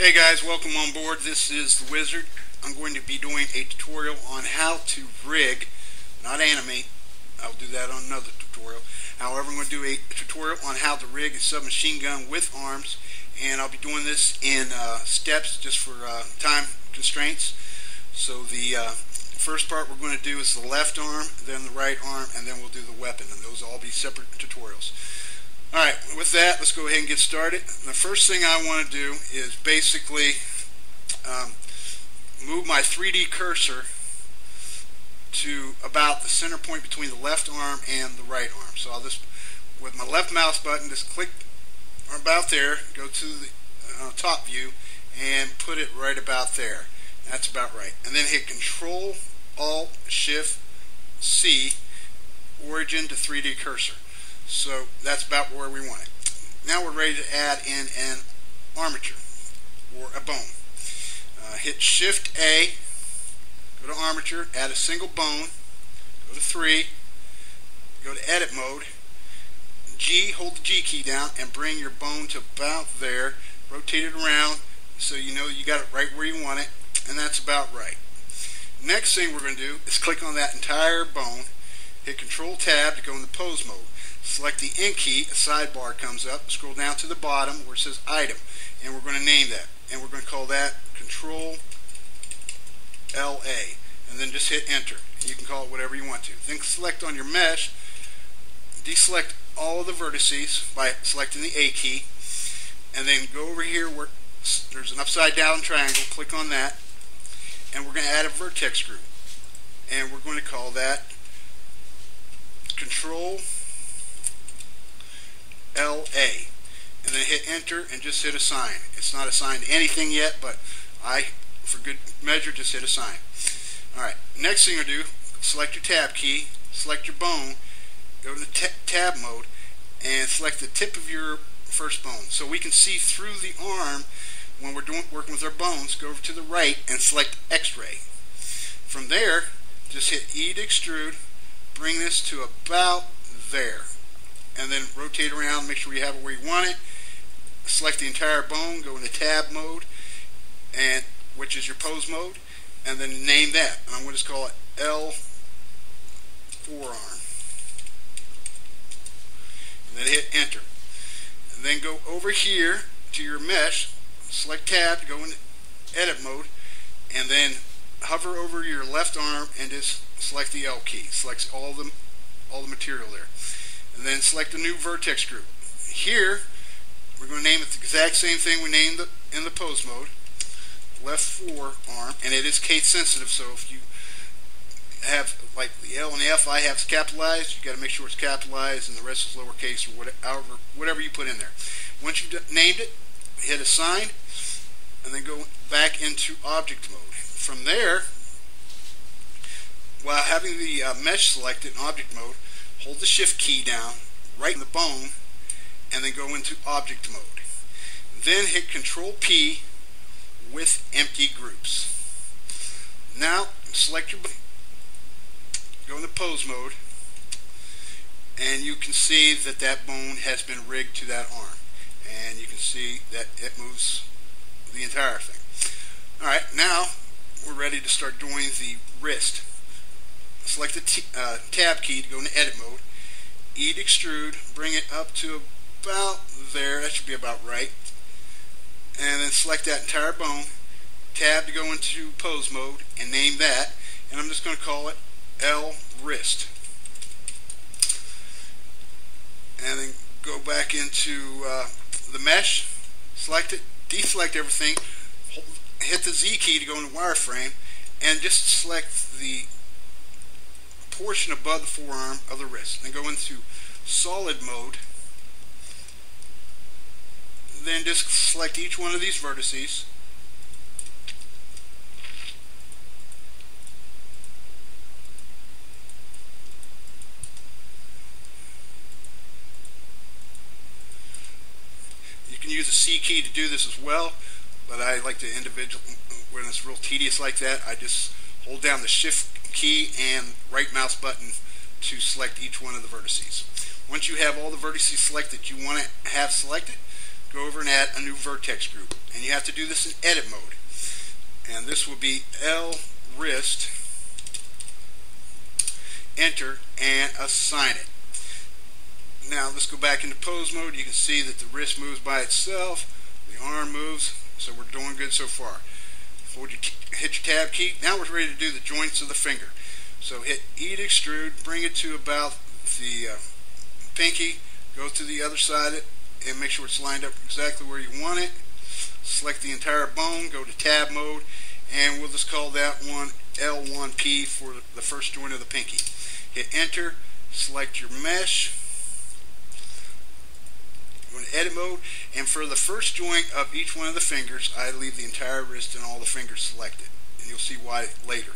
Hey guys, welcome on board. This is the Wizard. I'm going to be doing a tutorial on how to rig, not animate. I'll do that on another tutorial. However, I'm going to do a tutorial on how to rig a submachine gun with arms, and I'll be doing this in steps just for time constraints. So the first part we're going to do is the left arm, then the right arm, and then we'll do the weapon, and those will all be separate tutorials. Alright, with that, let's go ahead and get started. The first thing I want to do is basically move my 3D cursor to about the center point between the left arm and the right arm. So I'll just, with my left mouse button, just click about there, go to the top view, and put it right about there. That's about right. And then hit Control, Alt, Shift, C, origin to 3D cursor. So that's about where we want it. Now we're ready to add in an armature or a bone. Hit Shift A, go to armature, add a single bone, go to 3, go to edit mode, G, hold the G key down and bring your bone to about there, rotate it around so you know you got it right where you want it, and that's about right. Next thing we're going to do is click on that entire bone, hit Control Tab to go into pose mode. Select the N key, a sidebar comes up, scroll down to the bottom where it says Item, and we're going to name that, and we're going to call that Control LA, and then just hit Enter. You can call it whatever you want to. Then select on your mesh, deselect all of the vertices by selecting the A key, and then go over here where there's an upside down triangle, click on that, and we're going to add a vertex group, and we're going to call that Control LA, and then hit Enter and just hit Assign. It's not assigned to anything yet, but for good measure, just hit Assign. Alright, next thing you're going to do, select your Tab key, select your bone, go to the Tab mode, and select the tip of your first bone. So we can see through the arm when we're working with our bones. Go over to the right and select X-ray. From there, just hit E to extrude, bring this to about there, and then rotate around, make sure you have it where you want it. Select the entire bone, go into Tab mode, and which is your pose mode, and then name that. And I'm going to just call it L forearm. And then hit Enter. And then go over here to your mesh, select Tab to go into Edit mode, and then hover over your left arm and just select the L key. Selects all the material there. And then select a new vertex group. Here, we're going to name it the exact same thing we named in the pose mode, left forearm, and it is case sensitive, so if you have, like the L and F I have capitalized, you got to make sure it's capitalized and the rest is lowercase or whatever you put in there. Once you've named it, hit Assign, and then go back into object mode. From there, while having the mesh selected in object mode, hold the Shift key down, right in the bone, and then go into object mode. Then hit Control P with empty groups. Now select your bone, go into pose mode, and you can see that that bone has been rigged to that arm. And you can see that it moves the entire thing. Alright, now we're ready to start doing the wrist. Select the Tab key to go into Edit mode, E to extrude, bring it up to about there, that should be about right, and then select that entire bone, Tab to go into pose mode, and name that, and I'm just going to call it L wrist. And then go back into the mesh, select it, deselect everything, hit the Z key to go into wireframe, and just select the portion above the forearm of the wrist. Then go into solid mode, then just select each one of these vertices, you can use the C key to do this as well, but I like to when it's real tedious like that, I just hold down the Shift key and right mouse button to select each one of the vertices. Once you have all the vertices selected you want to have selected, go over and add a new vertex group. And you have to do this in edit mode. And this will be L wrist, enter, and assign it. Now let's go back into pose mode. You can see that the wrist moves by itself, the arm moves, so we're doing good so far. Hit your tab key. Now we're ready to do the joints of the finger. So hit E to extrude, bring it to about the pinky, go to the other side of it, and make sure it's lined up exactly where you want it. Select the entire bone, go to tab mode, and we'll just call that one L1P for the first joint of the pinky. Hit enter, select your mesh, go into edit mode, and for the first joint of each one of the fingers, I leave the entire wrist and all the fingers selected. And you'll see why later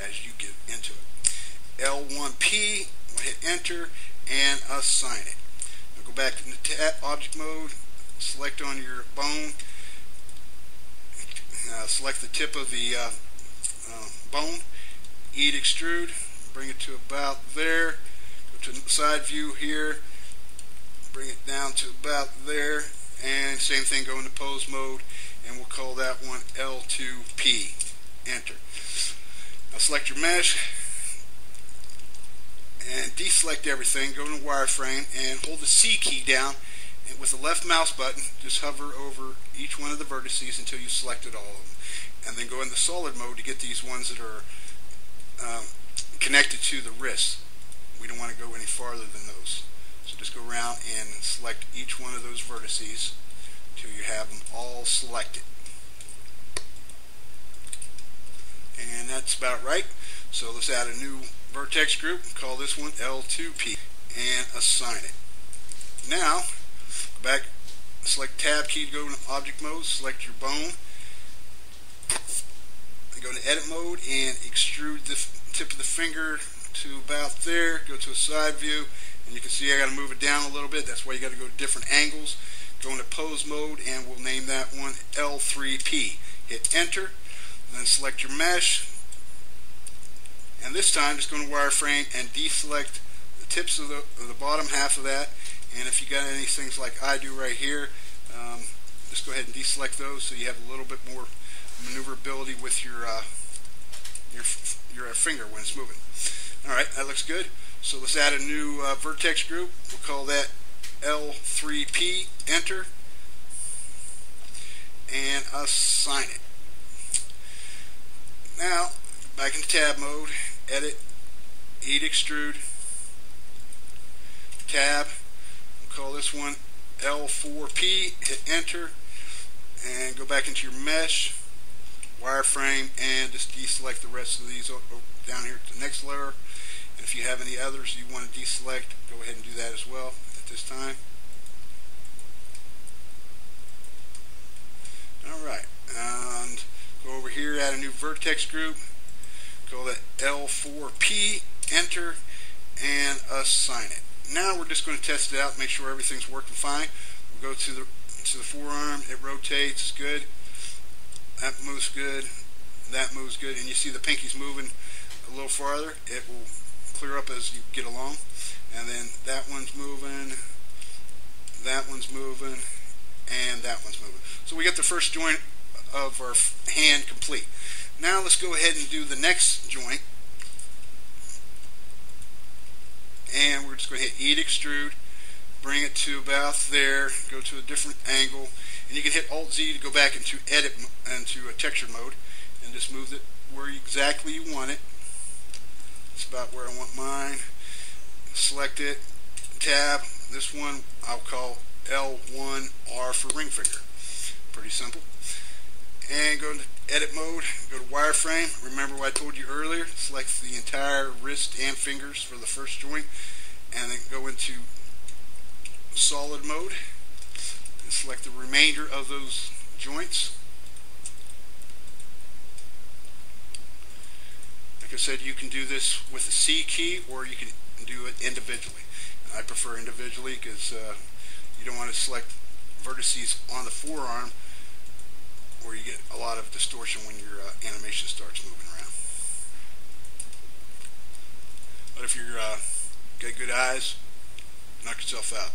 as you get into it. L1P, we'll hit enter and assign it. Now go back into object mode, select on your bone, select the tip of the bone, E to extrude, bring it to about there, go to the side view here, bring it down to about there, and same thing, go into pose mode, and we'll call that one L2P. Enter. Now select your mesh and deselect everything, go into wireframe and hold the C key down, and with the left mouse button just hover over each one of the vertices until you selected all of them, and then go into solid mode to get these ones that are connected to the wrist. We don't want to go any farther than those. So just go around and select each one of those vertices until you have them all selected. And that's about right. So let's add a new vertex group, call this one L2P, and assign it. Now, go back, select tab key to go into object mode, select your bone, and go into edit mode and extrude the tip of the finger to about there, go to a side view, and you can see I got to move it down a little bit. That's why you got to go to different angles. Go into pose mode and we'll name that one L3P. Hit enter, and then select your mesh, and this time just go to wireframe and deselect the tips of the bottom half of that. And if you got any things like I do right here, just go ahead and deselect those so you have a little bit more maneuverability with your finger when it's moving. Alright, that looks good. So let's add a new vertex group. We'll call that L3P, enter, and assign it. Now, back in tab mode, edit, E to extrude, tab, we'll call this one L4P, hit enter, and go back into your mesh, wireframe, and just deselect the rest of these down here to the next layer. And if you have any others you want to deselect, go ahead and do that as well at this time. Alright, and go over here, add a new vertex group, call that L4P, enter, and assign it. Now we're just going to test it out, make sure everything's working fine. We'll go to the forearm, it rotates, good. That moves good, that moves good, and you see the pinky's moving a little farther. It will clear up as you get along. And then that one's moving, that one's moving, and that one's moving. So we got the first joint of our hand complete. Now let's go ahead and do the next joint. And we're just going to hit E to extrude, bring it to about there, go to a different angle, and you can hit Alt-Z to go back into edit, into a texture mode, and just move it where exactly you want it. It's about where I want mine. Select it, tab, this one I'll call L1R for ring finger. Pretty simple. And go into edit mode, go to wireframe. Remember what I told you earlier, select the entire wrist and fingers for the first joint, and then go into solid mode and select the remainder of those joints. Like I said, you can do this with the C key or you can do it individually. And I prefer individually because you don't want to select vertices on the forearm where you get a lot of distortion when your animation starts moving around. But if you're got good eyes, knock yourself out.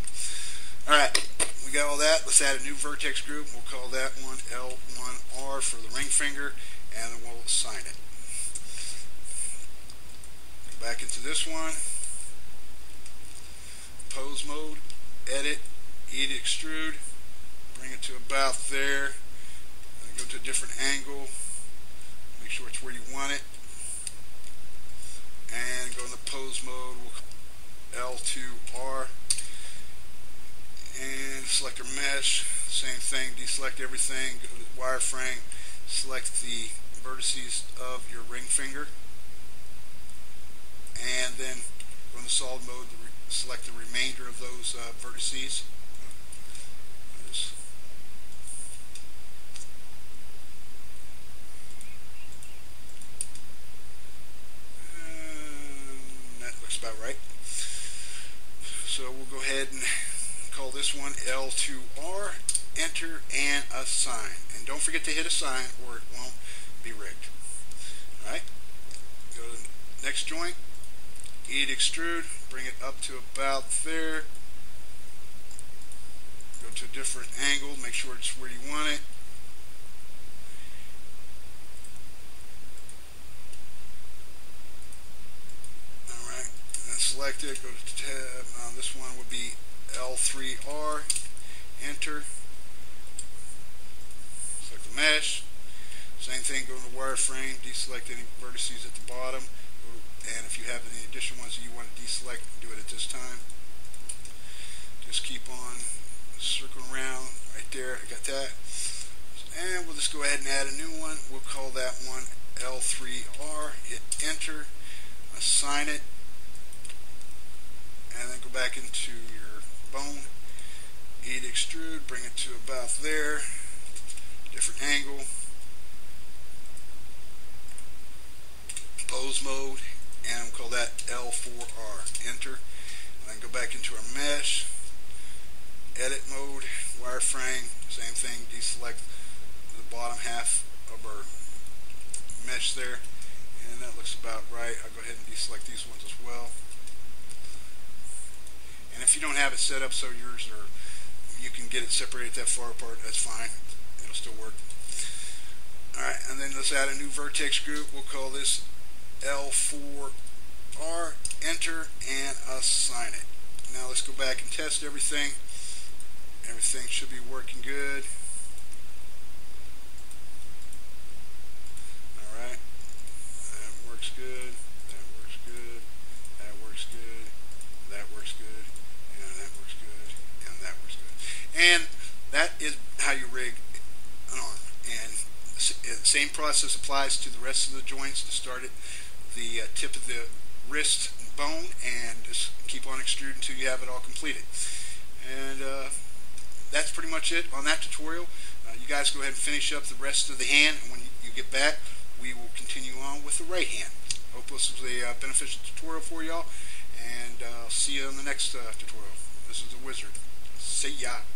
Alright, we got all that. Let's add a new vertex group. We'll call that one L1R for the ring finger, and then we'll assign it. Go back into this one. Pose mode, edit, E to extrude, bring it to about there, and go to a different angle, make sure it's where you want it, and go in the pose mode, we'll L2R, and select our mesh, same thing, deselect everything, go to the wireframe, select the vertices of your ring finger, and then go in the solid mode, select the remainder of those vertices. That looks about right. So we'll go ahead and call this one L2R, enter, and assign. And don't forget to hit assign or it won't be rigged. Alright, go to the next joint. E to extrude, bring it up to about there, go to a different angle, make sure it's where you want it, alright, then select it, go to tab, this one would be L3R, enter, select the mesh, same thing, go to the wireframe, deselect any vertices at the bottom, and if you have any additional ones that you want to deselect, do it at this time. Just keep on circling around right there. I got that. And we'll just go ahead and add a new one. We'll call that one L3R. Hit enter, assign it, and then go back into your bone. E to extrude, bring it to about there. Different angle. Pose mode. And we'll call that L4R, enter, and then go back into our mesh, edit mode, wireframe, same thing, deselect the bottom half of our mesh there, and that looks about right. I'll go ahead and deselect these ones as well. And if you don't have it set up so yours are, you can get it separated that far apart, that's fine, it'll still work. Alright, and then let's add a new vertex group. We'll call this L4R, enter, and assign it. Now let's go back and test everything. Everything should be working good. Alright, that works good, that works good, that works good, that works good, and that works good, and that works good. And that is how you rig an arm. And the same process applies to the rest of the joints. To start it, the tip of the wrist bone, and just keep on extruding until you have it all completed. And that's pretty much it on that tutorial. You guys go ahead and finish up the rest of the hand, and when you get back, we will continue on with the right hand. Hope this was a beneficial tutorial for y'all, and see you in the next tutorial. This is the Wizard. See ya.